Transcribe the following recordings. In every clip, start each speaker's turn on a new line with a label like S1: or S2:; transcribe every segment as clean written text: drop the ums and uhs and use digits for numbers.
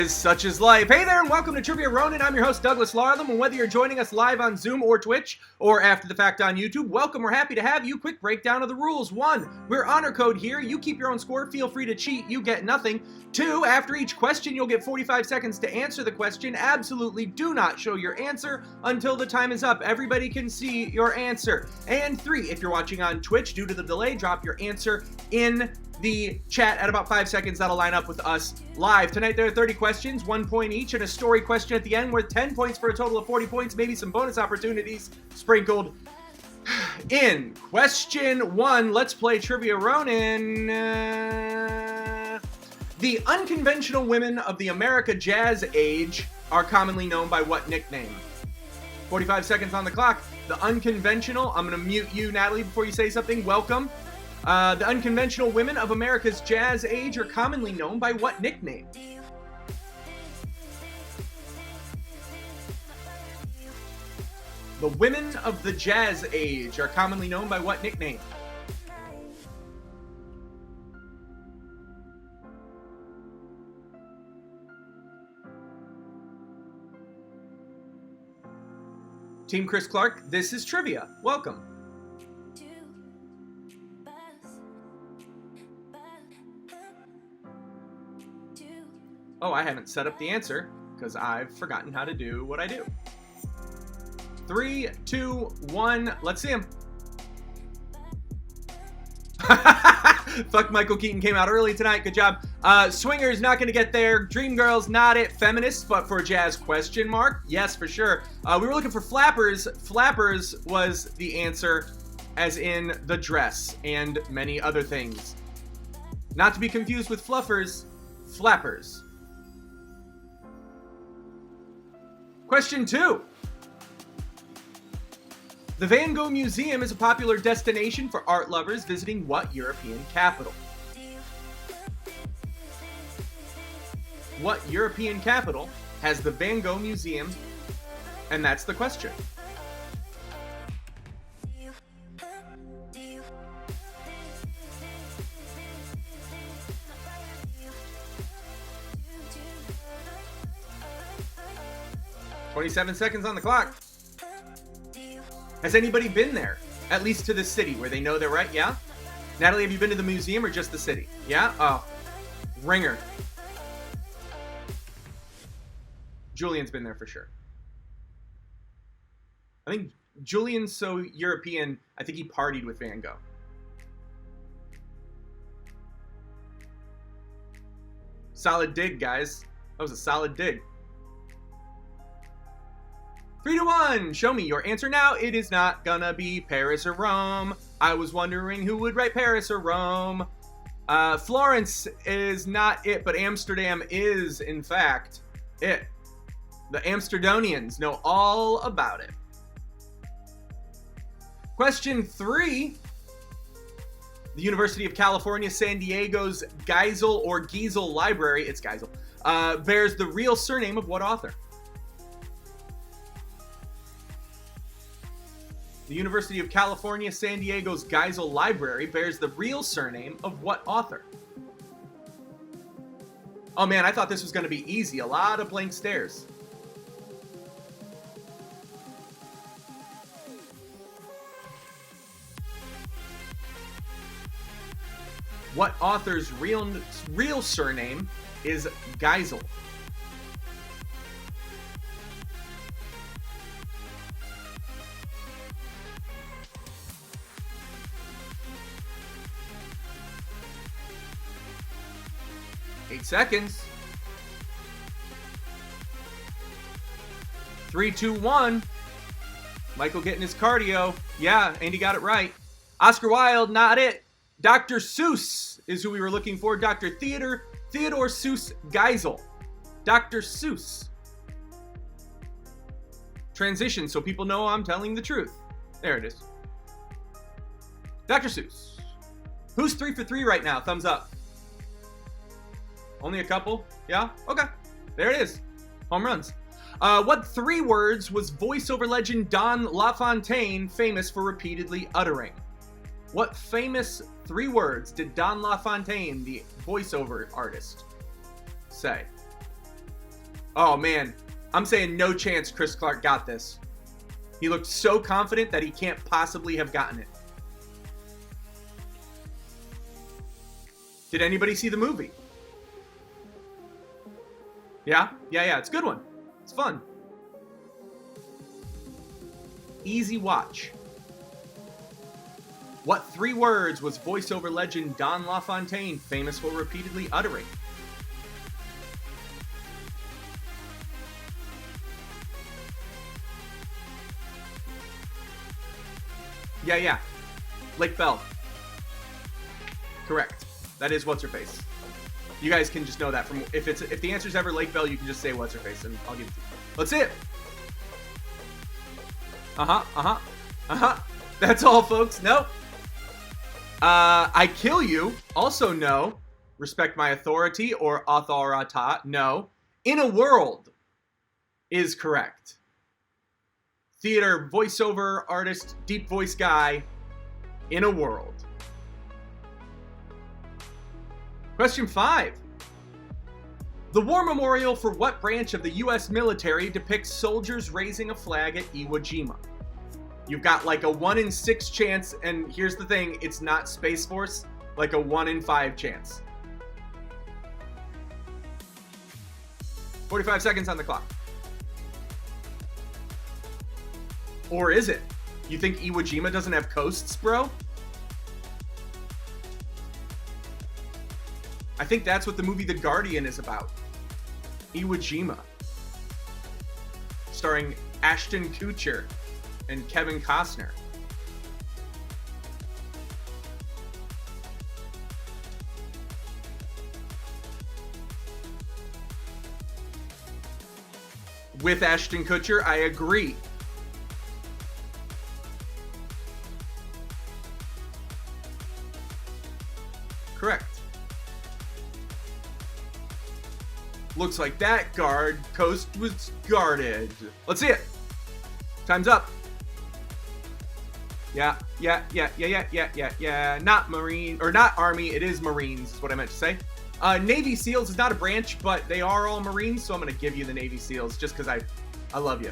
S1: Such is life. Hey there, and welcome to Trivia Ronin. I'm your host, Douglas Larlam, and whether you're joining us live on Zoom or Twitch, or after the fact on YouTube, welcome. We're happy to have you. Quick breakdown of the rules. 1, we're honor code here. You keep your own score. Feel free to cheat. You get nothing. 2, after each question, you'll get 45 seconds to answer the question. Absolutely do not show your answer until the time is up. Everybody can see your answer. And 3, if you're watching on Twitch, due to the delay, drop your answer in the chat at about 5 seconds. That'll line up with us live. Tonight there are 30 questions, 1 point each, and a story question at the end worth 10 points for a total of 40 points, maybe some bonus opportunities sprinkled in. Question 1, let's play Trivia Ronin. The unconventional women of the America Jazz Age are commonly known by what nickname? 45 seconds on the clock. The unconventional, I'm going to mute you, Natalie, before you say something. Welcome. The unconventional women of America's Jazz Age are commonly known by what nickname? The women of the Jazz Age are commonly known by what nickname? Team Chris Clark, this is Trivia. Welcome. Oh, I haven't set up the answer because I've forgotten how to do what I do. 3, 2, 1, let's see him. Fuck, Michael Keaton came out early tonight. Good job. Swingers, not going to get there. Dreamgirls, not it. Feminists, but for jazz, question mark. Yes, for sure. We were looking for flappers. Flappers was the answer, as in the dress and many other things. Not to be confused with fluffers, flappers. Question 2. The Van Gogh Museum is a popular destination for art lovers visiting what European capital? What European capital has the Van Gogh Museum? And that's the question. "27 seconds on the clock. Has anybody been there? At least to the city where they know they're right? Yeah? Natalie, have you been to the museum or just the city? Yeah? Oh. Ringer. Julian's been there for sure. I think Julian's so European, I think he partied with Van Gogh. Solid dig, guys. That was a solid dig. 3 to 1. Show me your answer now. It is not gonna be Paris or Rome. I was wondering who would write Paris or Rome. Florence is not it, but Amsterdam is, in fact, it. The Amsterdonians know all about it. Question 3. The University of California, San Diego's Geisel or Giesel Library, it's Geisel, bears the real surname of what author? The University of California, San Diego's Geisel Library bears the real surname of what author? Oh man, I thought this was going to be easy. A lot of blank stares. What author's real surname is Geisel? Seconds. 3, 2, 1. Michael getting his cardio. Yeah, Andy got it right. Oscar Wilde, not it. Dr. Seuss is who we were looking for. Dr. Theodore Seuss Geisel. Dr. Seuss. Transition so people know I'm telling the truth. There it is. Dr. Seuss. Who's 3 for 3 right now? Thumbs up. Only a couple? Yeah? Okay. There it is. Home runs. What 3 words was voiceover legend Don LaFontaine famous for repeatedly uttering? What famous 3 words did Don LaFontaine, the voiceover artist, say? Oh, man. I'm saying no chance Chris Clark got this. He looked so confident that he can't possibly have gotten it. Did anybody see the movie? Yeah? Yeah, it's a good one. It's fun. Easy watch. What 3 words was voiceover legend Don LaFontaine famous for repeatedly uttering? Yeah. Lake Bell. Correct. That is what's her face. You guys can just know that from if the answer's ever Lake Bell, you can just say what's her face and I'll give it to you. Let's see it. That's all, folks. Nope. I kill you. Also no. Respect my authority or authorata. No. In a world is correct. Theater voiceover artist, deep voice guy. In a world. Question 5. The war memorial for what branch of the U.S. military depicts soldiers raising a flag at Iwo Jima? You've got like a 1 in 6 chance, and here's the thing, it's not Space Force, like a 1 in 5 chance. 45 seconds on the clock. Or is it? You think Iwo Jima doesn't have coasts, bro? I think that's what the movie The Guardian is about. Iwo Jima. Starring Ashton Kutcher and Kevin Costner. With Ashton Kutcher, I agree. Correct. Looks like that coast was guarded. Let's see it. Time's up. Yeah. Not Marine, or not Army, it is Marines, is what I meant to say. Navy SEALs is not a branch, but they are all Marines, so I'm going to give you the Navy SEAls just because I love you.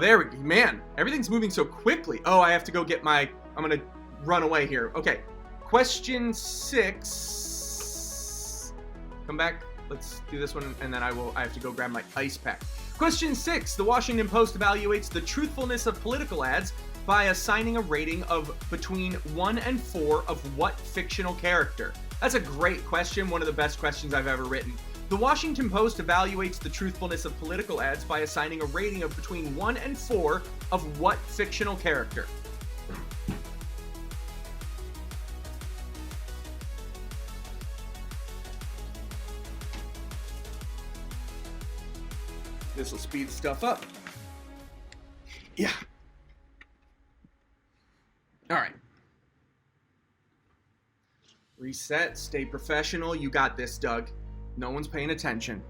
S1: There we go. Man, everything's moving so quickly. Oh, I have to go get I'm going to run away here. Okay. Question 6. Come back. Let's do this one, and then I have to go grab my ice pack. Question 6. The Washington Post evaluates the truthfulness of political ads by assigning a rating of between 1 and 4 of what fictional character? That's a great question, one of the best questions I've ever written. The Washington Post evaluates the truthfulness of political ads by assigning a rating of between 1 and 4 of what fictional character? This will speed stuff up. Yeah. All right. Reset. Stay professional. You got this, Doug. No one's paying attention.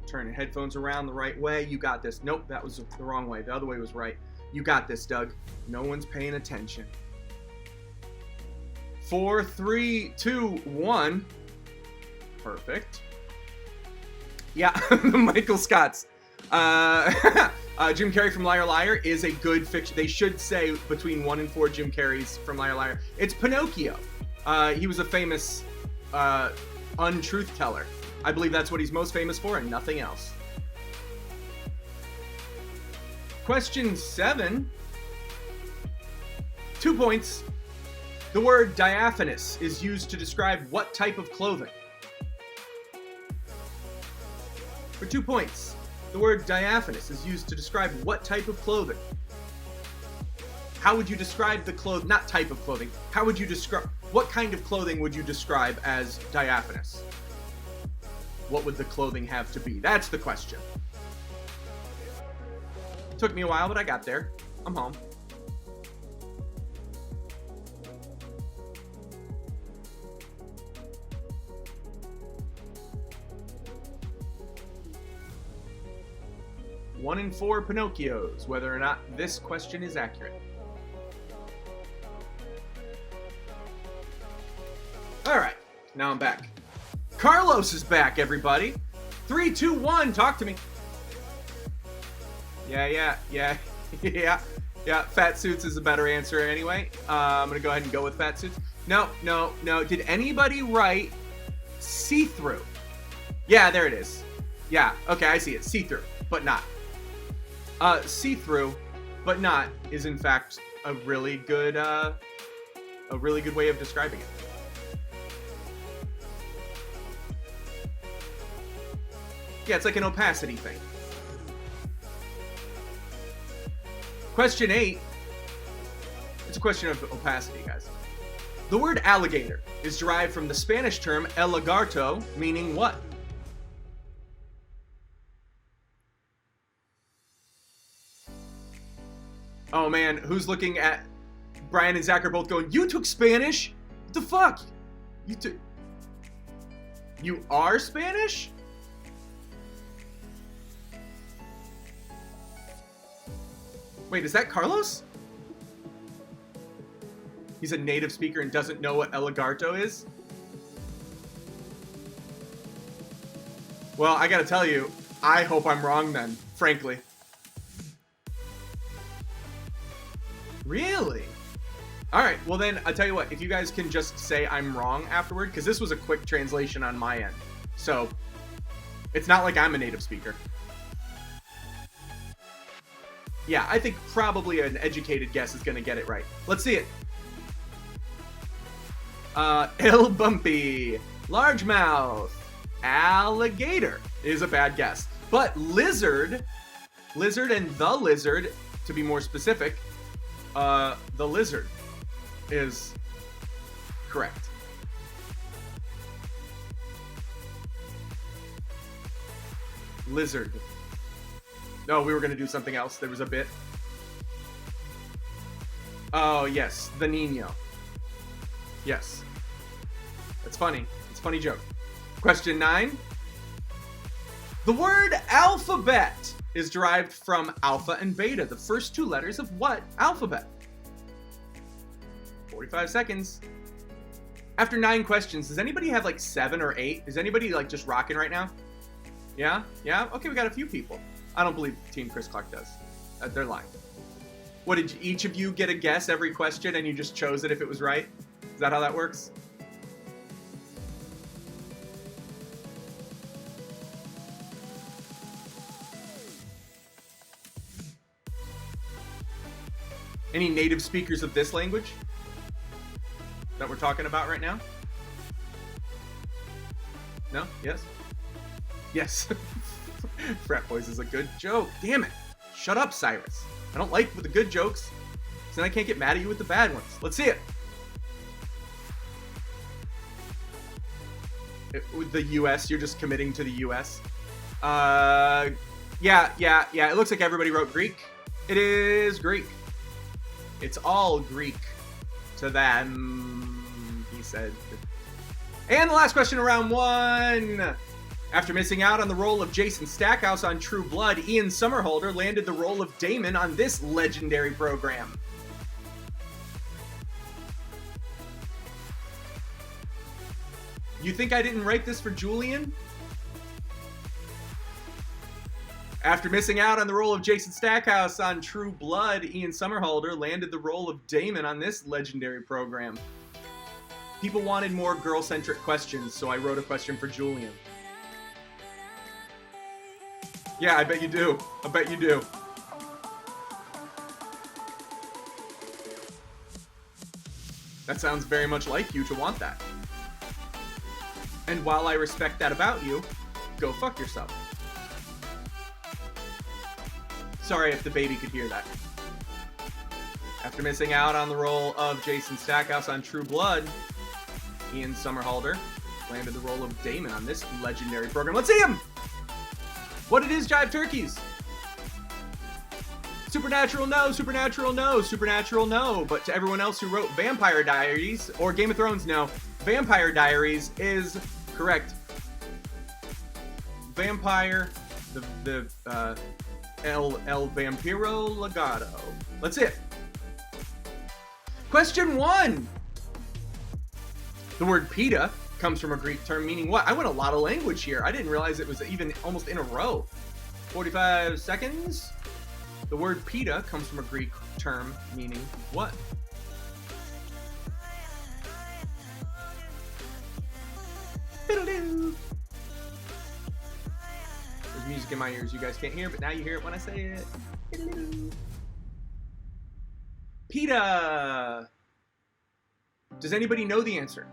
S1: Turn your headphones around the right way. You got this. Nope, that was the wrong way. The other way was right. You got this, Doug. No one's paying attention. 4, 3, 2, 1. Perfect. Yeah, Michael Scott's. Jim Carrey from Liar Liar is a good fiction. They should say between 1 and 4 Jim Carreys from Liar Liar. It's Pinocchio. He was a famous untruth teller. I believe that's what he's most famous for and nothing else. Question 7. 2 points. The word diaphanous is used to describe what type of clothing? For 2 points. The word diaphanous is used to describe what type of clothing? How would you describe the not type of clothing. How would you describe, what kind of clothing would you describe as diaphanous? What would the clothing have to be? That's the question. Took me a while, but I got there. I'm home. One in 4 Pinocchios, whether or not this question is accurate. All right, now I'm back. Carlos is back, everybody. 3, 2, 1, talk to me. Yeah. Fat suits is a better answer anyway. I'm gonna go ahead and go with fat suits. No. Did anybody write see-through? Yeah, there it is. Yeah, okay, I see it. See-through, but not. See-through, but not is in fact a really good way of describing it. Yeah, it's like an opacity thing. Question 8. It's a question of opacity, guys. The word alligator is derived from the Spanish term el lagarto, meaning what? Oh man, who's looking at Brian and Zach are both going, you took Spanish? What the fuck? You are Spanish? Wait, is that Carlos? He's a native speaker and doesn't know what El Lagarto is? Well, I gotta tell you, I hope I'm wrong then, frankly. Really? Alright, well then, I'll tell you what, if you guys can just say I'm wrong afterward, because this was a quick translation on my end. So, it's not like I'm a native speaker. Yeah, I think probably an educated guess is going to get it right. Let's see it. El Bumpy, largemouth, alligator is a bad guess. But lizard and the lizard, to be more specific, the lizard is correct. Lizard. No, we were going to do something else. There was a bit. Oh, yes. The Nino. Yes. That's funny. It's a funny joke. Question 9. The word alphabet is derived from alpha and beta, the first 2 letters of what alphabet? 45 seconds. After 9 questions, does anybody have like 7 or 8? Is anybody like just rocking right now? Yeah? Yeah? Okay, we got a few people. I don't believe Team Chris Clark does. They're lying. What, did each of you get a guess every question and you just chose it if it was right? Is that how that works? Any native speakers of this language that we're talking about right now? No? Yes? Yes. Frat Boys is a good joke. Damn it. Shut up, Cyrus. I don't like with the good jokes, so then I can't get mad at you with the bad ones. Let's see it. With the U.S., you're just committing to the U.S. Yeah. It looks like everybody wrote Greek. It is Greek. It's all Greek to them, he said. And the last question of round 1. After missing out on the role of Jason Stackhouse on True Blood, Ian Somerhalder landed the role of Damon on this legendary program. You think I didn't write this for Julian? After missing out on the role of Jason Stackhouse on True Blood, Ian Somerhalder landed the role of Damon on this legendary program. People wanted more girl-centric questions, so I wrote a question for Julian. Yeah, I bet you do. I bet you do. That sounds very much like you to want that. And while I respect that about you, go fuck yourself. Sorry if the baby could hear that. After missing out on the role of Jason Stackhouse on True Blood, Ian Somerhalder landed the role of Damon on this legendary program. Let's see him! What it is, Jive Turkeys? Supernatural, no. Supernatural, no. Supernatural, no. But to everyone else who wrote Vampire Diaries or Game of Thrones, no. Vampire Diaries is correct. Vampire, El Vampiro Lagarto. That's it. Question 1. The word pita comes from a Greek term meaning what? I went a lot of language here. I didn't realize it was even almost in a row. 45 seconds. The word pita comes from a Greek term meaning what? There's music in my ears you guys can't hear, but now you hear it when I say it. Pita. Does anybody know the answer?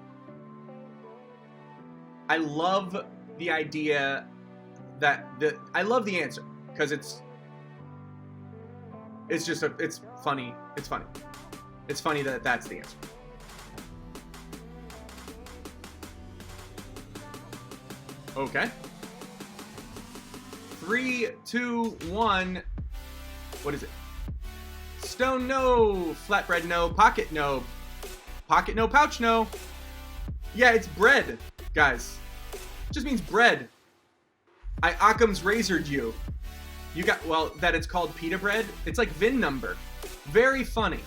S1: I love the idea that I love the answer because it's funny. It's funny. It's funny that that's the answer. Okay. 3, 2, 1. What is it? Stone no, flatbread no, pocket no. Pocket no, pouch no. Yeah, it's bread, guys. It just means bread. I Occam's razored you. You got, well, that it's called pita bread. It's like VIN number. Very funny.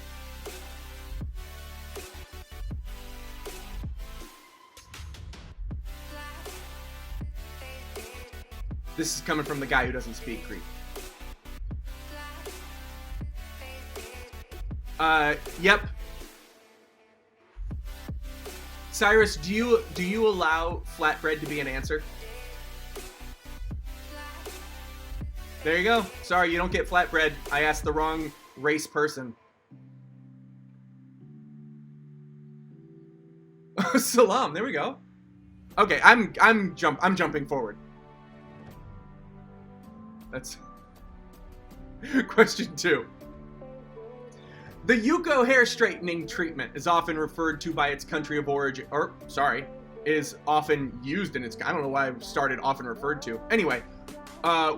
S1: This is coming from the guy who doesn't speak Greek. Yep. Cyrus, do you allow flatbread to be an answer? There you go. Sorry, you don't get flatbread. I asked the wrong race person. Salam. There we go. Okay, I'm jumping forward. That's question 2. The Yuko hair straightening treatment is often referred to by its country of origin, or sorry, is often used in its. I don't know why I started often referred to. Anyway,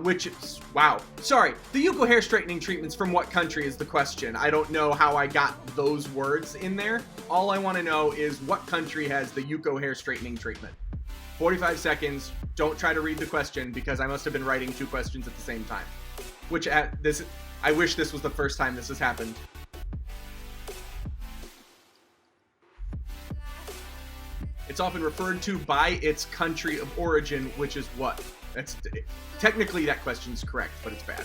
S1: which is wow. Sorry, the Yuko hair straightening treatments from what country is the question. I don't know how I got those words in there. All I want to know is what country has the Yuko hair straightening treatment. 45 seconds. Don't try to read the question because I must have been writing 2 questions at the same time. Which I wish this was the first time this has happened. It's often referred to by its country of origin, which is what? That's technically that question's correct, but it's bad.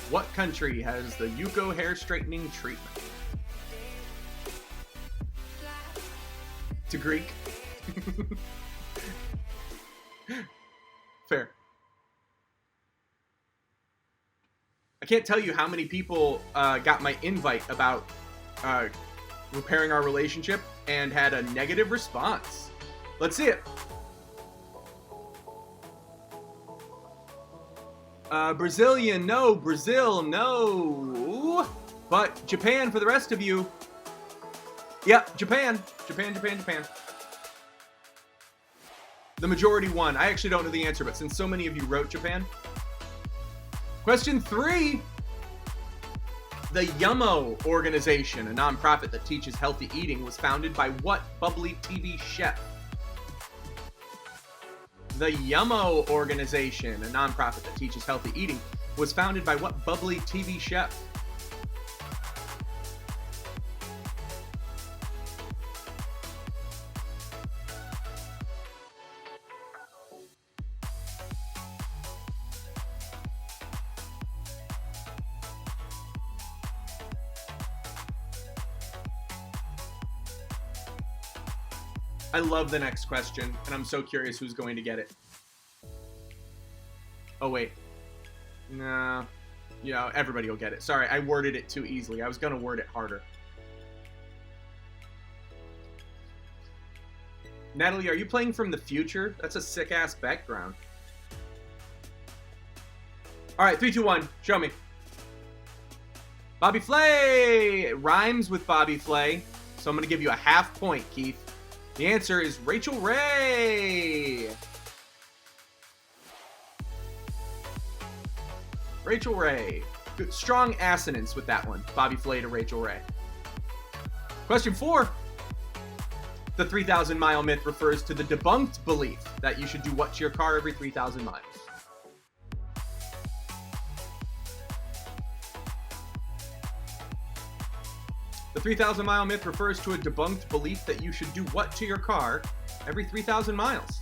S1: What country has the Yuko hair straightening treatment? To Greek. Fair. I can't tell you how many people got my invite about repairing our relationship and had a negative response. Let's see it. Brazilian, no. Brazil, no. But Japan for the rest of you. Yep, Japan. Japan. The majority won. I actually don't know the answer, but since so many of you wrote Japan. Question 3. The Yummo organization, a nonprofit that teaches healthy eating, was founded by what bubbly TV chef? The Yummo organization, a nonprofit that teaches healthy eating, was founded by what bubbly TV chef? I love the next question, and I'm so curious who's going to get it. Oh, wait. No. Yeah, everybody will get it. Sorry, I worded it too easily. I was going to word it harder. Natalie, are you playing from the future? That's a sick-ass background. All right, 3, 2, 1. Show me. Bobby Flay! It rhymes with Bobby Flay, so I'm going to give you a half point, Keith. The answer is Rachel Ray. Rachel Ray. Good, strong assonance with that one. Bobby Flay to Rachel Ray. Question 4. The 3,000 mile myth refers to the debunked belief that you should do what to your car every 3,000 miles. The 3,000 mile myth refers to a debunked belief that you should do what to your car every 3,000 miles?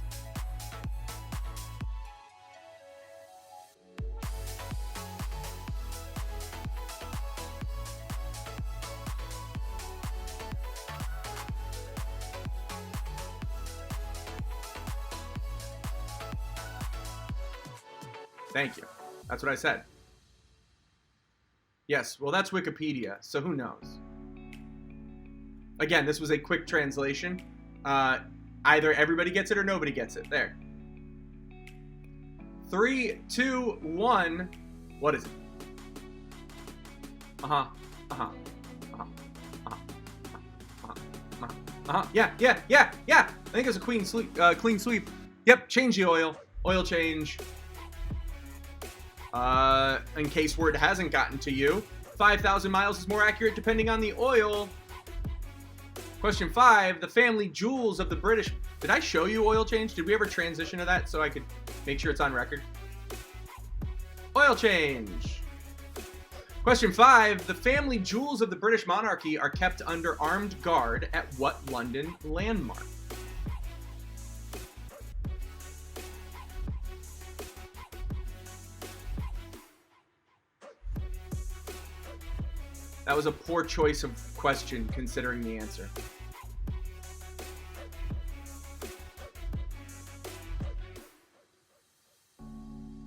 S1: Thank you. That's what I said. Yes, well, that's Wikipedia, so who knows? Again, this was a quick translation. Either everybody gets it or nobody gets it. There. 3, 2, 1. What is it? Yeah. I think it's a clean sweep. Yep, change the oil. Oil change. In case word hasn't gotten to you, 5,000 miles is more accurate depending on the oil. Question 5, the family jewels of the British. Did I show you oil change? Did we ever transition to that so I could make sure it's on record? Oil change. Question 5, the family jewels of the British monarchy are kept under armed guard at what London landmark? That was a poor choice of question considering the answer.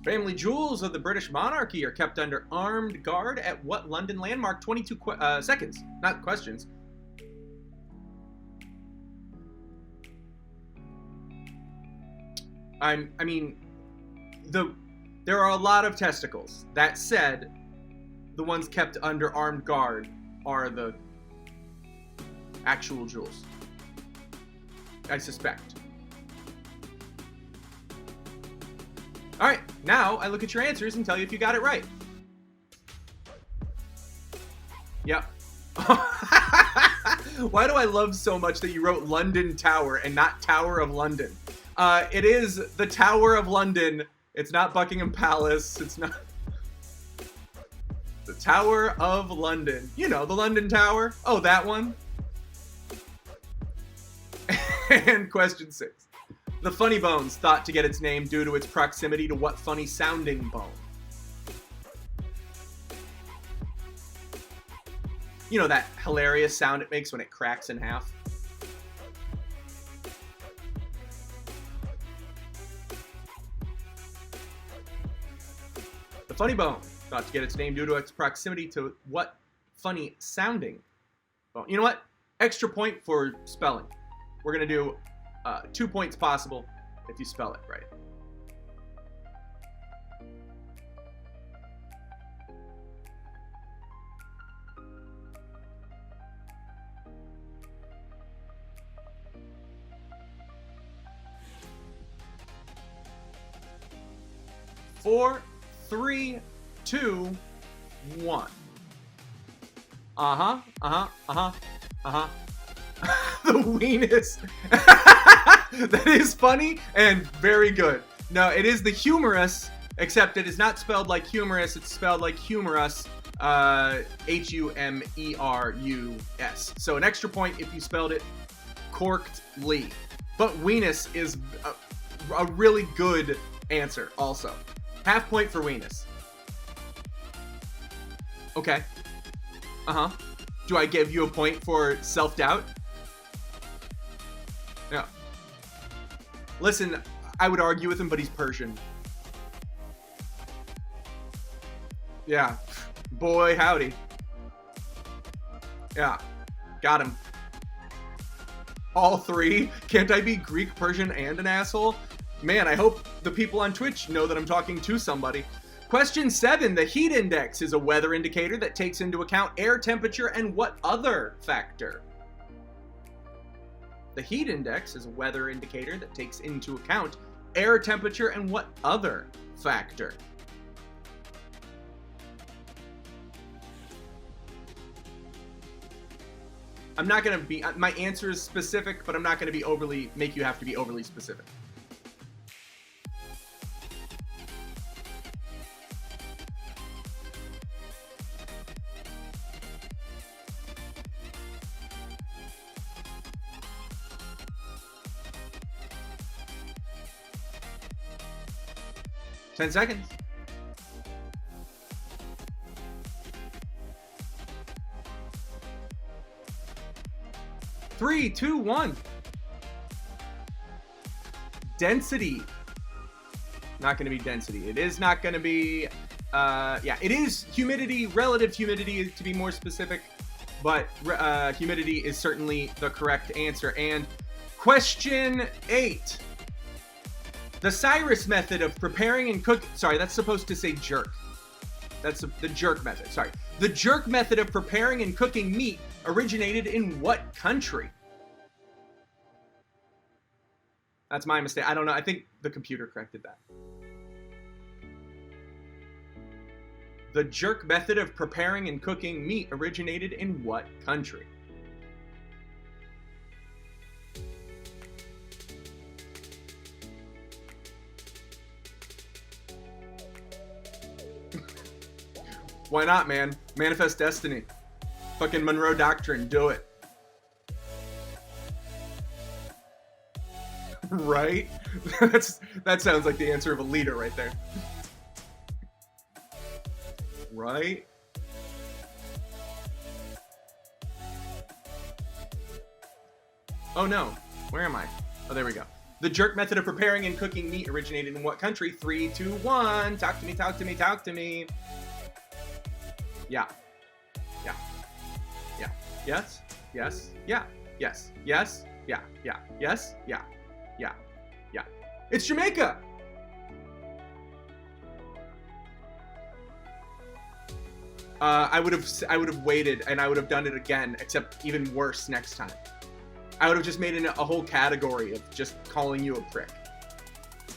S1: Family jewels of the British monarchy are kept under armed guard at what London landmark? 22 seconds, not questions. There are a lot of testicles. That said, the ones kept under armed guard are the actual jewels, I suspect. All right, now I look at your answers and tell you if you got it right. Yep. Why do I love so much that you wrote London Tower and not Tower of London? It is the Tower of London. It's not Buckingham Palace. It's not... The Tower of London. You know, the London Tower. Oh, that one. And question 6. The funny bone's thought to get its name due to its proximity to what funny sounding bone? You know that hilarious sound it makes when it cracks in half? The funny bone thought to get its name due to its proximity to what funny sounding bone? You know what? Extra point for spelling. We're going to do 2 points possible if you spell it right. Four, 3, 2, 1. The weenus. That is funny and very good. No, it is the humorous, except it is not spelled like humorous. It's spelled like humorous. Humerus. So an extra point if you spelled it correctly. But weenus is a really good answer also. Half point for weenus. Okay. Do I give you a point for self-doubt? No. Listen, I would argue with him, but he's Persian. Yeah. Boy, howdy. Yeah. Got him. All 3? Can't I be Greek, Persian, and an asshole? Man, I hope the people on Twitch know that I'm talking to somebody. Question 7. The heat index is a weather indicator that takes into account air temperature and what other factor? The heat index is a weather indicator that takes into account air temperature and what other factor? I'm not going to be, my answer is specific, but I'm not going to make you have to be overly specific. 10 seconds. 3, 2, 1. Density. Not going to be density. It is not going to be, yeah, it is humidity, relative humidity to be more specific, but humidity is certainly the correct answer. And question 8. The Cyrus method of preparing and cooking, sorry, that's supposed to say jerk. That's the jerk method, sorry. The jerk method of preparing and cooking meat originated in what country? That's my mistake. I don't know. I think the computer corrected that. The jerk method of preparing and cooking meat originated in what country? Why not, man? Manifest destiny. Fucking Monroe Doctrine. Do it. Right? That sounds like the answer of a leader right there. Right? Oh no. Where am I? Oh, there we go. The jerk method of preparing and cooking meat originated in what country? 3, 2, 1. Talk to me, talk to me, talk to me. Yeah. Yeah. Yeah. Yes. Yes. Yeah. Yes. Yes. Yeah. Yeah. Yes. Yeah. Yeah. Yeah. It's Jamaica. I would have waited and I would have done it again, except even worse next time. I would have just made a whole category of just calling you a prick.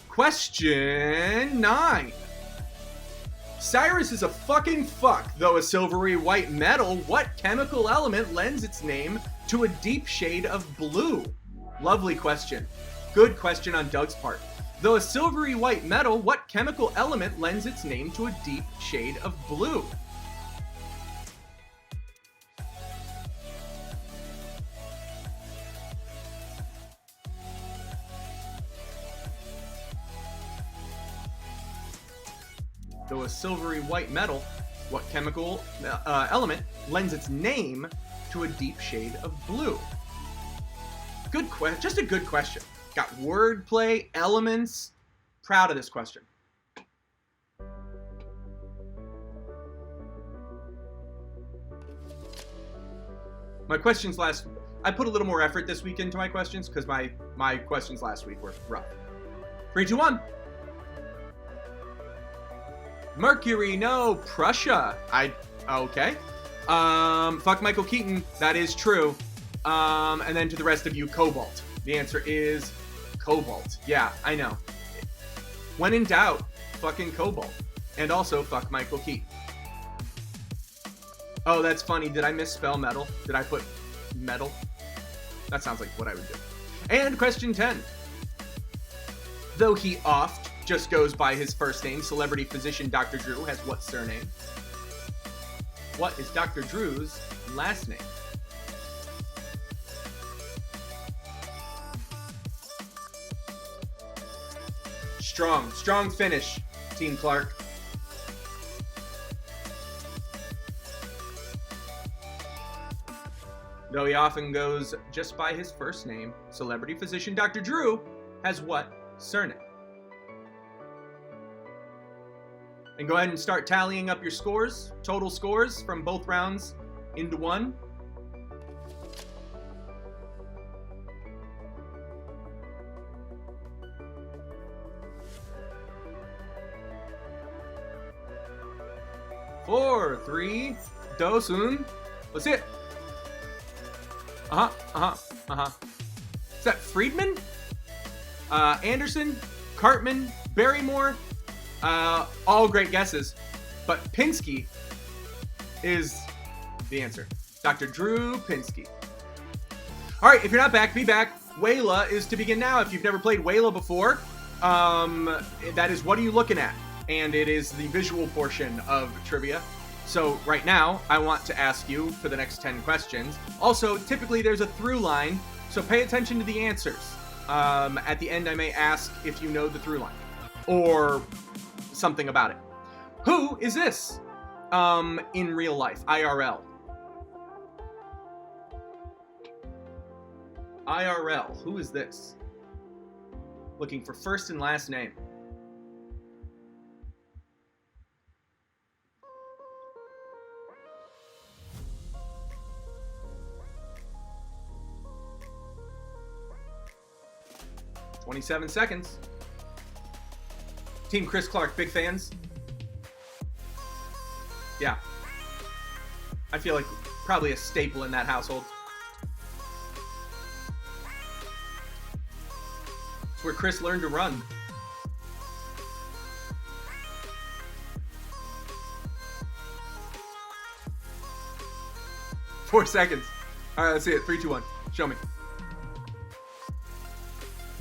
S1: Question 9. Cyrus is a fucking fuck, though a silvery white metal. What chemical element lends its name to a deep shade of blue? Lovely question. Good question on Doug's part. Though a silvery white metal, what chemical element lends its name to a deep shade of blue? Though a silvery white metal, what chemical element lends its name to a deep shade of blue? Good question. Just a good question. Got wordplay, elements. Proud of this question. My questions I put a little more effort this week into my questions because my questions last week were rough. 3, 2, 1. Mercury, no. Prussia. Okay. Fuck Michael Keaton. That is true. And then to the rest of you, cobalt. The answer is cobalt. Yeah, I know. When in doubt, fucking cobalt. And also, fuck Michael Keaton. Oh, that's funny. Did I misspell metal? Did I put metal? That sounds like what I would do. And question 10. Though he oft just goes by his first name, celebrity physician Dr. Drew has what surname? What is Dr. Drew's last name? Strong finish, Team Clark. Though he often goes just by his first name, celebrity physician Dr. Drew has what surname? And go ahead and start tallying up your scores, total scores from both rounds into one. Four, 3, 2, 1. Let's see it. Is that Friedman? Anderson? Cartman? Barrymore? All great guesses. But Pinsky is the answer. Dr. Drew Pinsky. All right, if you're not back, be back. Wayla is to begin now. If you've never played Wayla before, that is What Are You Looking At? And it is the visual portion of trivia. So right now, I want to ask you for the next 10 questions. Also, typically there's a through line, so pay attention to the answers. At the end, I may ask if you know the through line. Or something about it. Who is this? In real life, IRL. IRL, who is this? Looking for first and last name. "27 seconds. Team Chris Clark, big fans? Yeah. I feel like probably a staple in that household. It's where Chris learned to run. "4 seconds. All right, let's see it. 3, 2, 1. Show me.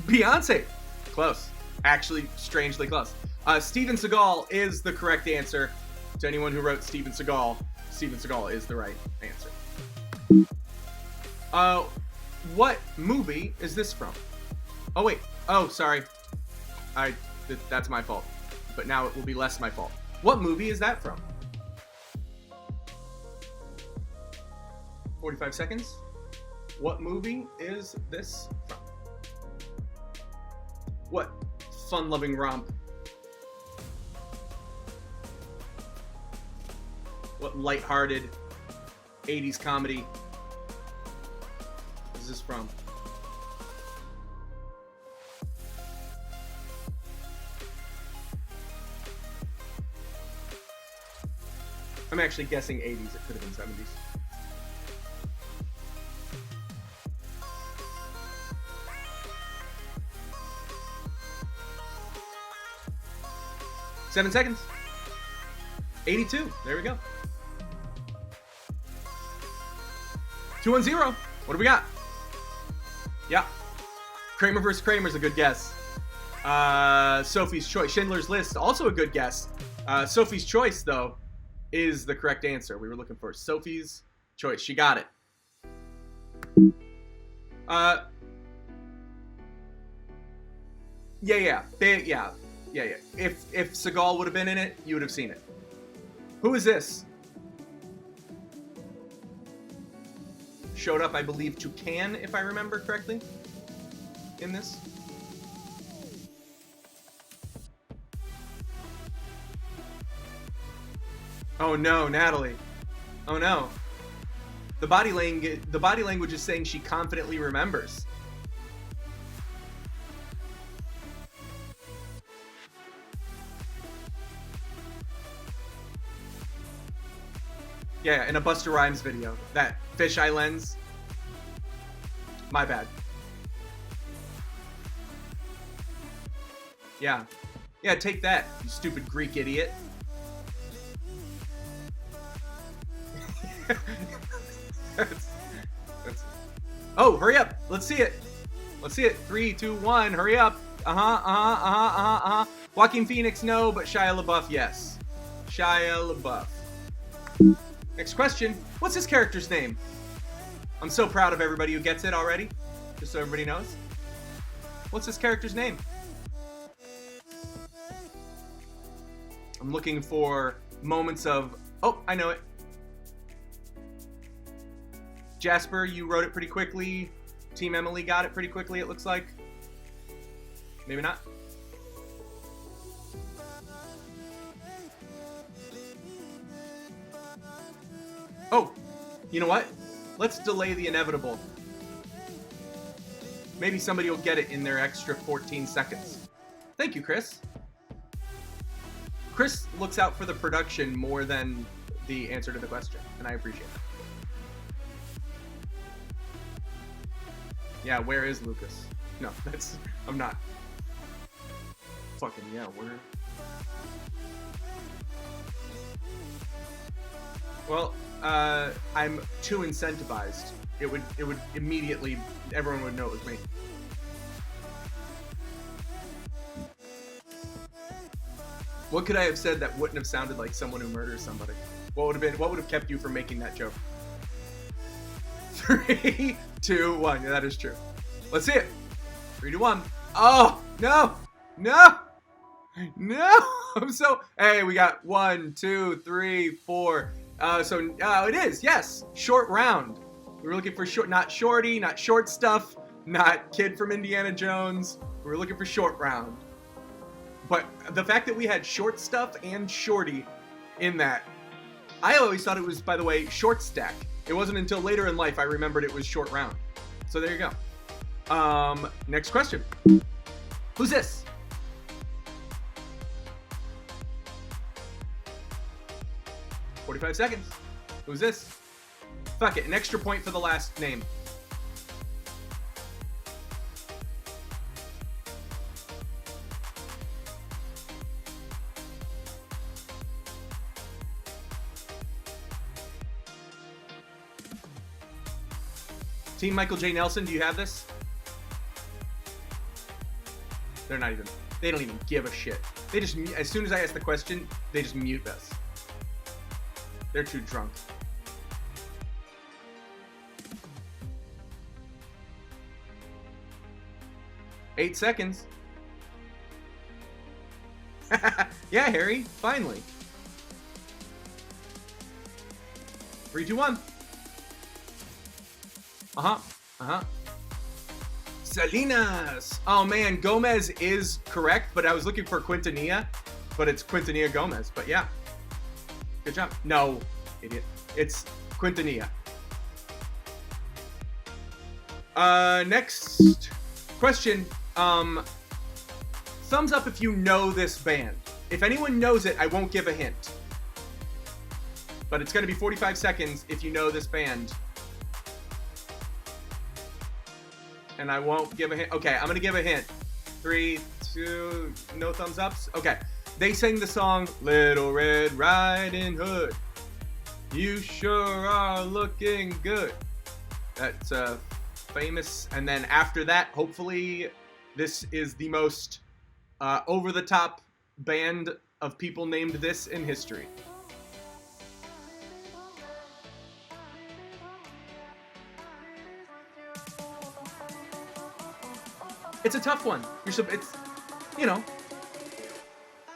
S1: Beyonce. Close. Actually, strangely close. Steven Seagal is the correct answer. To anyone who wrote Steven Seagal is the right answer. What movie is this from? Oh, wait. Oh, sorry. That's my fault. But now it will be less my fault. What movie is that from? 45 seconds. What movie is this from? What fun-loving romp? What lighthearted 80s comedy is this from? I'm actually guessing 80s. It could have been 70s. "7 seconds. 82. There we go. 2-1-0. What do we got? Yeah. Kramer vs. Kramer's a good guess. Sophie's Choice. Schindler's List, also a good guess. Sophie's Choice, though, is the correct answer. We were looking for Sophie's Choice. She got it. Yeah. If Seagal would have been in it, you would have seen it. Who is this? Showed up, I believe, to Cannes, if I remember correctly, in this. Oh no, Natalie. Oh no. The body language is saying she confidently remembers. Yeah, in a Busta Rhymes video. That fisheye lens. My bad. Yeah. Yeah, take that, you stupid Greek idiot. That's... Oh, hurry up. Let's see it. Let's see it. 3, 2, 1. Hurry up. Joaquin Phoenix, no, but Shia LaBeouf, yes. Shia LaBeouf. Next question. What's his character's name? I'm so proud of everybody who gets it already. Just so everybody knows. What's his character's name? I'm looking for moments of... Oh, I know it. Jasper, you wrote it pretty quickly. Team Emily got it pretty quickly, it looks like. Maybe not. Oh, you know what? Let's delay the inevitable. Maybe somebody will get it in their extra 14 seconds. Thank you, Chris. Chris looks out for the production more than the answer to the question, and I appreciate it. Yeah, where is Lucas? No, I'm not. Fucking yeah, where? Well, I'm too incentivized. It would immediately, everyone would know it was me. What could I have said that wouldn't have sounded like someone who murders somebody? What would have kept you from making that joke? 3, 2, 1. Yeah, that is true. Let's see it. 3, 2, 1. Oh, no! No! No! So, hey, we got 1, 2, 3, 4. It is, yes, short round. We were looking for short, not shorty, not short stuff, not kid from Indiana Jones. We were looking for short round. But the fact that we had short stuff and shorty in that, I always thought it was, by the way, short stack. It wasn't until later in life I remembered it was short round. So there you go. Next question. Who's this? "45 seconds. Who's this?" Fuck it, an extra point for the last name. Team Michael J. Nelson, do you have this? They don't even give a shit. They just, as soon as I ask the question, they just mute us. They're too drunk. Eight seconds. Yeah, Harry, finally. 3, 2, 1. Salinas. Oh man, Gomez is correct, but I was looking for Quintanilla, but it's Quintanilla Gomez. But yeah, good job. No, idiot. It's Quintanilla. Next question. Thumbs up if you know this band. If anyone knows it, I won't give a hint. But it's going to be 45 seconds if you know this band. And I won't give a hint. Okay, I'm going to give a hint. 3, 2, no thumbs ups? Okay. They sang the song, "Little Red Riding Hood, you sure are looking good." That's famous. And then after that, hopefully, this is the most over-the-top band of people named this in history. It's a tough one. It's, you know.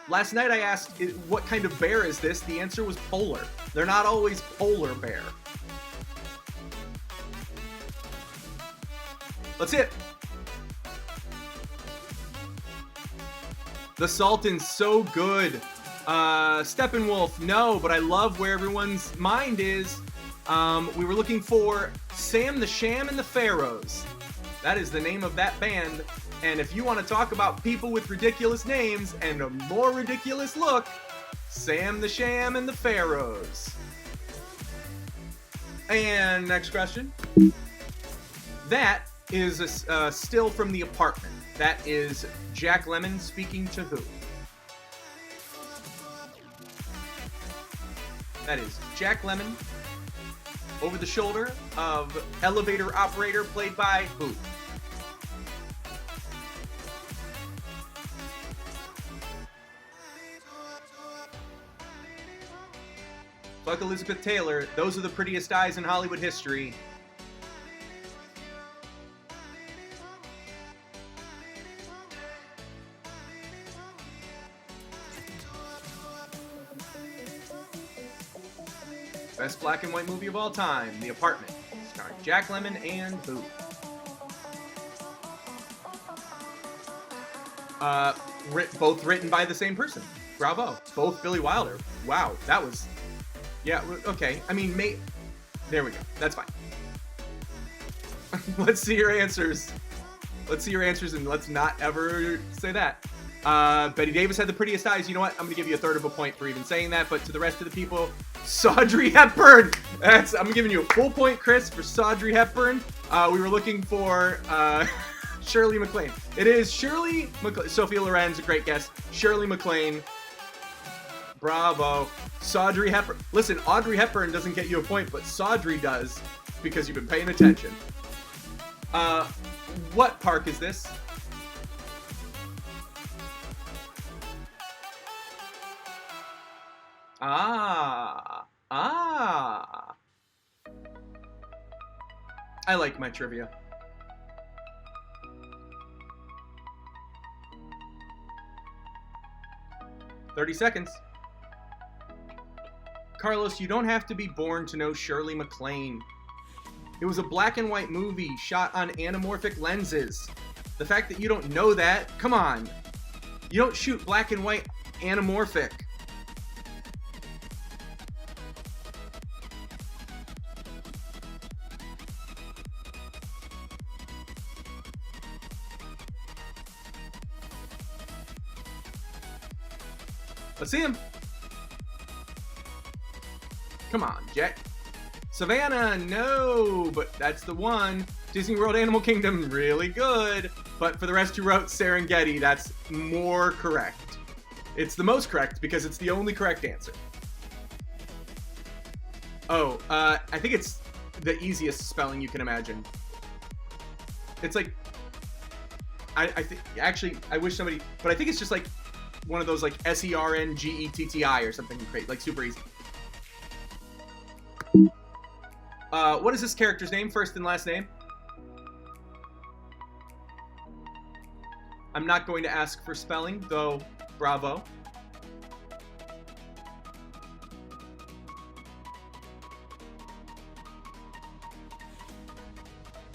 S1: Last night I asked, what kind of bear is this? The answer was polar. They're not always polar bear. Let's hit. The Sultan's so good. Steppenwolf, no, but I love where everyone's mind is. We were looking for Sam the Sham and the Pharaohs. That is the name of that band. And if you want to talk about people with ridiculous names and a more ridiculous look, Sam the Sham and the Pharaohs. And next question. That is a still from The Apartment. That is Jack Lemmon speaking to who? That is Jack Lemmon over the shoulder of elevator operator played by who? Fuck Elizabeth Taylor. Those are the prettiest eyes in Hollywood history. Best black and white movie of all time, The Apartment, starring Jack Lemmon and who? Both written by the same person. Bravo. Both Billy Wilder. Wow, that was... Yeah, okay. I mean, there we go. That's fine. Let's see your answers. Let's see your answers, and let's not ever say that. Betty Davis had the prettiest eyes. You know what? I'm going to give you a third of a point for even saying that, but to the rest of the people, Saudry Hepburn. I'm giving you a full point, Chris, for Saudry Hepburn. We were looking for Shirley MacLaine. It is Shirley MacLaine. Sophia Loren's a great guess. Shirley MacLaine. Bravo. Saudry Hepburn. Listen, Audrey Hepburn doesn't get you a point, but Saudry does because you've been paying attention. What park is this? Ah. I like my trivia. 30 seconds. Carlos, you don't have to be born to know Shirley MacLaine. It was a black and white movie shot on anamorphic lenses. The fact that you don't know that, come on. You don't shoot black and white anamorphic. Let's see him. Come on, Jack. Savannah, no, but that's the one. Disney World Animal Kingdom, really good. But for the rest who wrote Serengeti, that's more correct. It's the most correct because it's the only correct answer. Oh, I think it's the easiest spelling you can imagine. It's like, I think, actually, I wish somebody, but I think it's just like one of those like SERNGETTI or something great, like super easy. What is this character's name, first and last name? I'm not going to ask for spelling, though, bravo.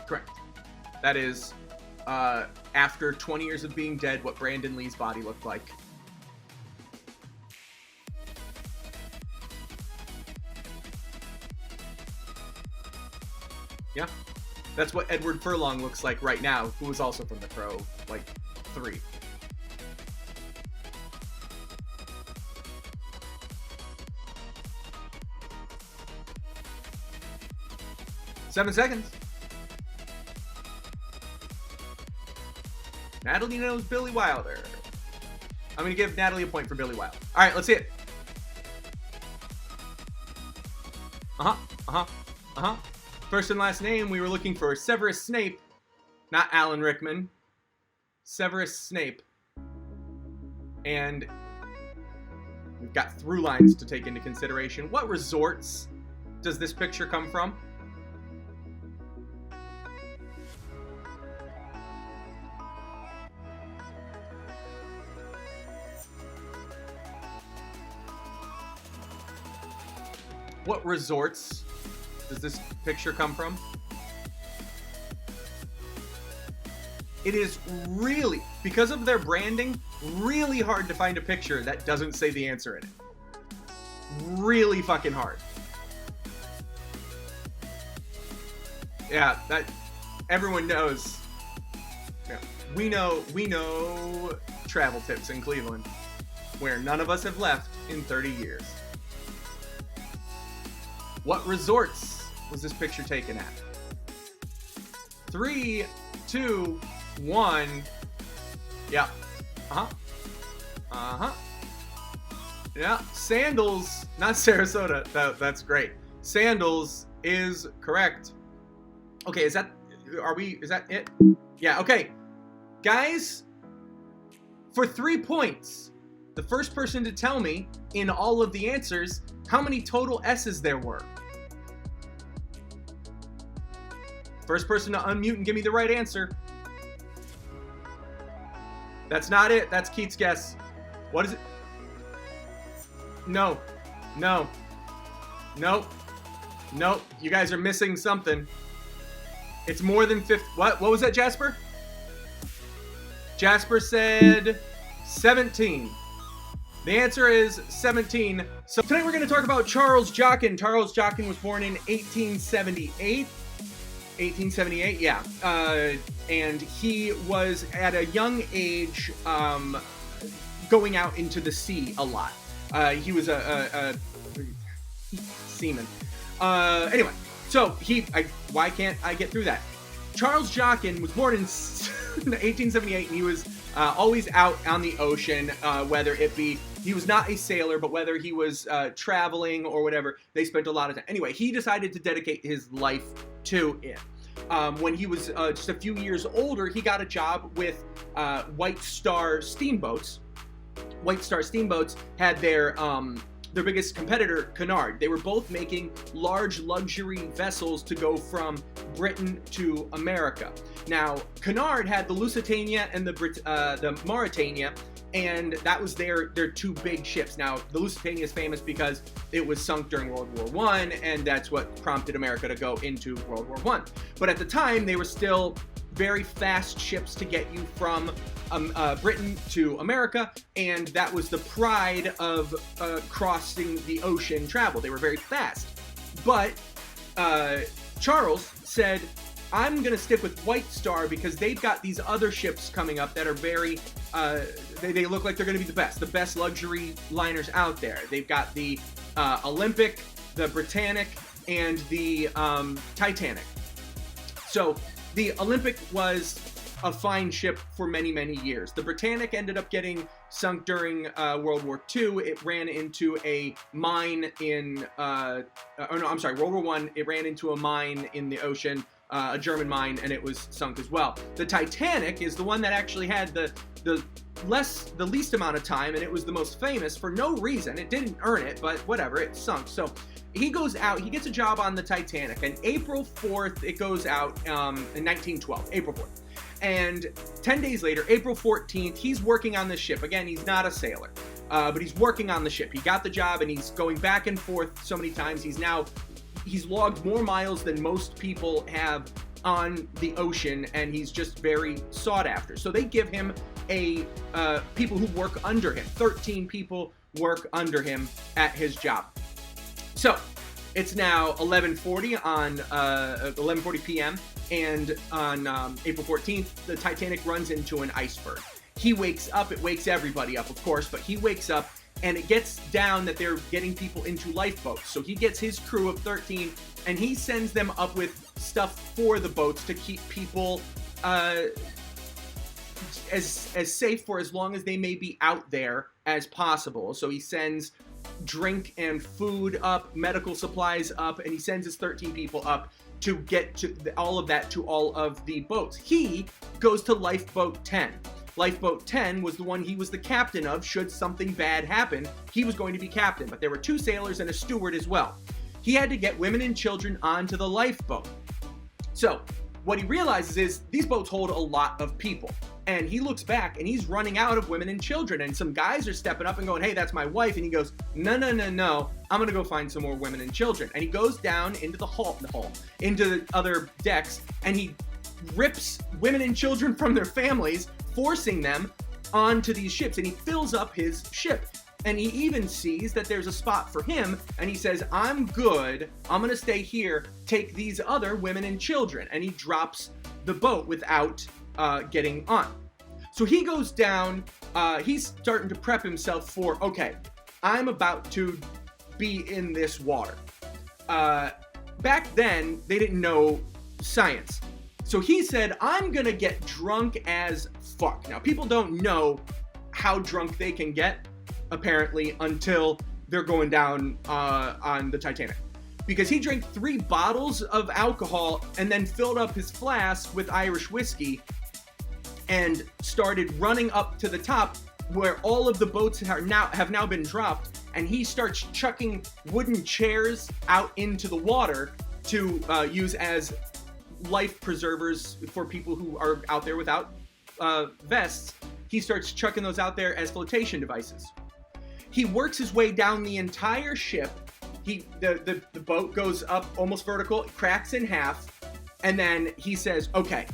S1: Correct. That is, after 20 years of being dead, what Brandon Lee's body looked like. Yeah, that's what Edward Furlong looks like right now, who was also from The Crow, like, 3. Seven seconds. Natalie knows Billy Wilder. I'm going to give Natalie a point for Billy Wilder. All right, let's see it. First and last name, we were looking for Severus Snape, not Alan Rickman. Severus Snape. And we've got through lines to take into consideration. What resorts does this picture come from? What resorts does this picture come from? It is really, because of their branding, really hard to find a picture that doesn't say the answer in it. Really fucking hard. Yeah, that everyone knows. Yeah, we know travel tips in Cleveland, where none of us have left in 30 years. What resorts was this picture taken at? 3, 2, 1. Yeah. Yeah. Sandals, not Sarasota. That's great. Sandals is correct. Okay, is that it? Yeah, okay. Guys, for 3 points, the first person to tell me in all of the answers how many total S's there were. First person to unmute and give me the right answer. That's not it. That's Keith's guess. What is it? No. Nope. You guys are missing something. It's more than 50. What was that, Jasper? Jasper said 17. The answer is 17. So tonight we're going to talk about Charles Jockin. Charles Jockin was born in 1878. 1878, yeah. And he was at a young age going out into the sea a lot. He was a seaman. Anyway, so why can't I get through that? Charles Jockin was born in 1878, and he was always out on the ocean, whether it be, he was not a sailor, but whether he was traveling or whatever, they spent a lot of time. Anyway, he decided to dedicate his life to it. When he was just a few years older, he got a job with White Star Steamboats. White Star Steamboats had their biggest competitor, Cunard. They were both making large luxury vessels to go from Britain to America. Now, Cunard had the Lusitania and the Mauretania, and that was their two big ships. Now, the Lusitania is famous because it was sunk during World War I, and that's what prompted America to go into World War I. But at the time, they were still very fast ships to get you from Britain to America, and that was the pride of crossing the ocean travel. They were very fast. But Charles said, I'm going to stick with White Star because they've got these other ships coming up that are very, they look like they're going to be the best luxury liners out there. They've got the Olympic, the Britannic, and the Titanic. So the Olympic was a fine ship for many, many years. The Britannic ended up getting sunk during World War II. It ran into a mine in, World War I. It ran into a mine in the ocean, a German mine, and it was sunk as well. The Titanic is the one that actually had the least amount of time, and it was the most famous for no reason. It didn't earn it, but whatever, it sunk. So he goes out, he gets a job on the Titanic, and April 4th, it goes out in 1912, April 4th. And 10 days later, April 14th, he's working on the ship. Again, he's not a sailor, but he's working on the ship. He got the job, and he's going back and forth so many times. He's logged more miles than most people have on the ocean, and he's just very sought after. So they give him people who work under him. 13 people work under him at his job. So it's now 11:40 p.m. and on April 14th, the Titanic runs into an iceberg. He wakes up. It wakes everybody up, of course, but he wakes up, and it gets down that they're getting people into lifeboats. So he gets his crew of 13, and he sends them up with stuff for the boats to keep people as safe for as long as they may be out there as possible. So he sends drink and food up, medical supplies up, and he sends his 13 people up to get to all of that to all of the boats. He goes to Lifeboat 10. Lifeboat 10 was the one he was the captain of. Should something bad happen, he was going to be captain, but there were 2 sailors and a steward as well. He had to get women and children onto the lifeboat. So what he realizes is these boats hold a lot of people. And he looks back, and he's running out of women and children. And some guys are stepping up and going, hey, that's my wife. And he goes, no, I'm going to go find some more women and children. And he goes down into the hull, into the other decks, and he rips women and children from their families, forcing them onto these ships. And he fills up his ship. And he even sees that there's a spot for him, and he says, I'm good. I'm going to stay here. Take these other women and children. And he drops the boat without getting on. So he goes down, he's starting to prep himself for, okay, I'm about to be in this water. Back then, they didn't know science. So he said, I'm gonna get drunk as fuck. Now, people don't know how drunk they can get, apparently, until they're going down on the Titanic. Because he drank 3 bottles of alcohol and then filled up his flask with Irish whiskey and started running up to the top where all of the boats have now been dropped, and he starts chucking wooden chairs out into the water to use as life preservers for people who are out there without vests. He starts chucking those out there as flotation devices. He works his way down the entire ship. The boat goes up almost vertical, cracks in half, and then he says, okay,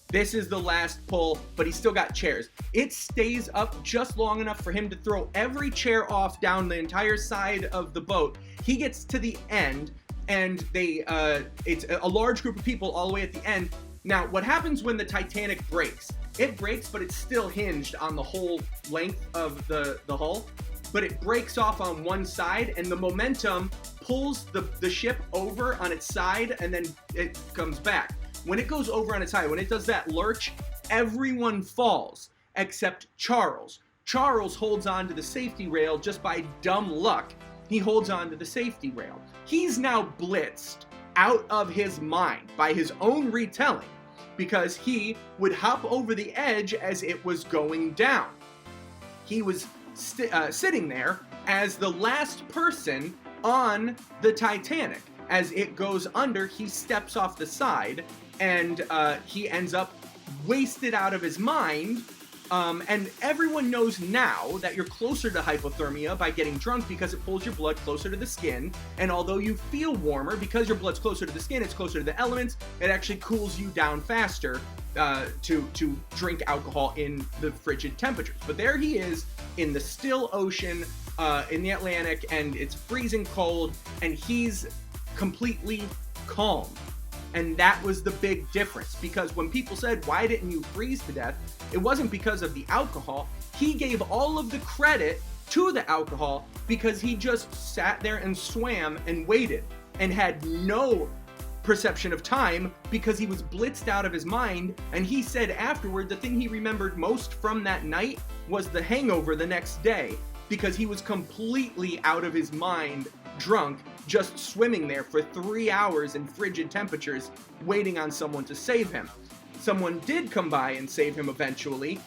S1: this is the last pull, but he's still got chairs. It stays up just long enough for him to throw every chair off down the entire side of the boat. He gets to the end, and it's a large group of people all the way at the end. Now, what happens when the Titanic breaks? It breaks, but it's still hinged on the whole length of the hull. But it breaks off on one side, and the momentum pulls the ship over on its side, and then it comes back. When it goes over on its side, when it does that lurch, everyone falls except Charles. Charles holds on to the safety rail just by dumb luck. He holds on to the safety rail. He's now blitzed out of his mind by his own retelling because he would hop over the edge as it was going down. He was sitting there as the last person on the Titanic. As it goes under, he steps off the side, and he ends up wasted out of his mind And everyone knows now that you're closer to hypothermia by getting drunk because it pulls your blood closer to the skin. And although you feel warmer, because your blood's closer to the skin, it's closer to the elements, it actually cools you down faster to drink alcohol in the frigid temperatures. But there he is in the still ocean, in the Atlantic, and it's freezing cold, and he's completely calm. And that was the big difference, because when people said, why didn't you freeze to death? It wasn't because of the alcohol. He gave all of the credit to the alcohol because he just sat there and swam and waited and had no perception of time because he was blitzed out of his mind. And he said afterward, the thing he remembered most from that night was the hangover the next day, because he was completely out of his mind, drunk, just swimming there for 3 hours in frigid temperatures, waiting on someone to save him. Someone did come by and save him eventually.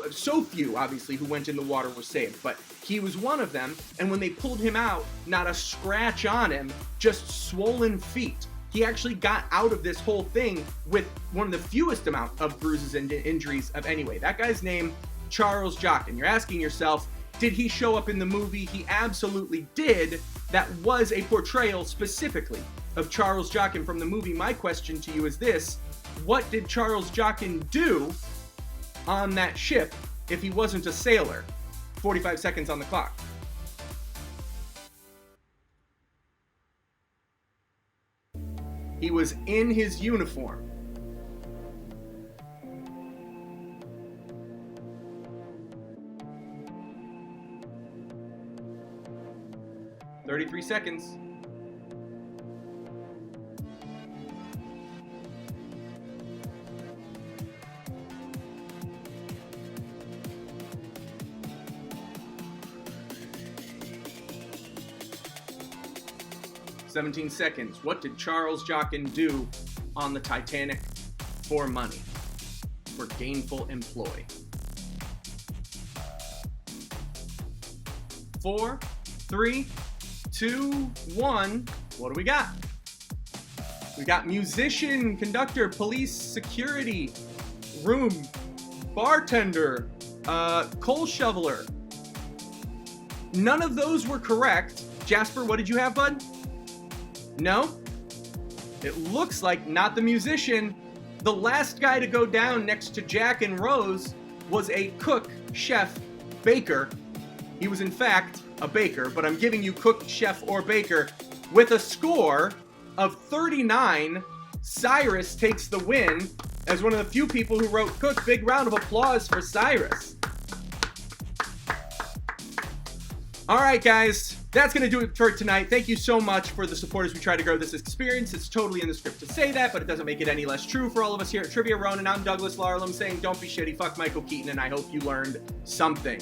S1: So few, obviously, who went in the water were saved, but he was one of them. And when they pulled him out, not a scratch on him, just swollen feet. He actually got out of this whole thing with one of the fewest amount of bruises and injuries of anyway. That guy's name, Charles Jockin. You're asking yourself, did he show up in the movie? He absolutely did. That was a portrayal specifically of Charles Jockin from the movie. My question to you is this: what did Charles Jockin do on that ship if he wasn't a sailor? 45 seconds on the clock. He was in his uniform. $33 seconds. $17 seconds. What did Charles Jockin do on the Titanic for money? For gainful employ? 4, 3, 2, 1. What do we got? We got musician, conductor, police, security, room, bartender, coal shoveler. None of those were correct. Jasper, what did you have, bud? No? It looks like not the musician. The last guy to go down next to Jack and Rose was a cook, chef, baker. He was in fact a baker, but I'm giving you cook, chef, or baker. With a score of 39, Cyrus takes the win as one of the few people who wrote cook. Big round of applause for Cyrus. All right, guys, that's going to do it for tonight. Thank you so much for the support as we try to grow this experience. It's totally in the script to say that, but it doesn't make it any less true for all of us here at Trivia Ronin. I'm Douglas Larlam saying don't be shitty, fuck Michael Keaton, and I hope you learned something.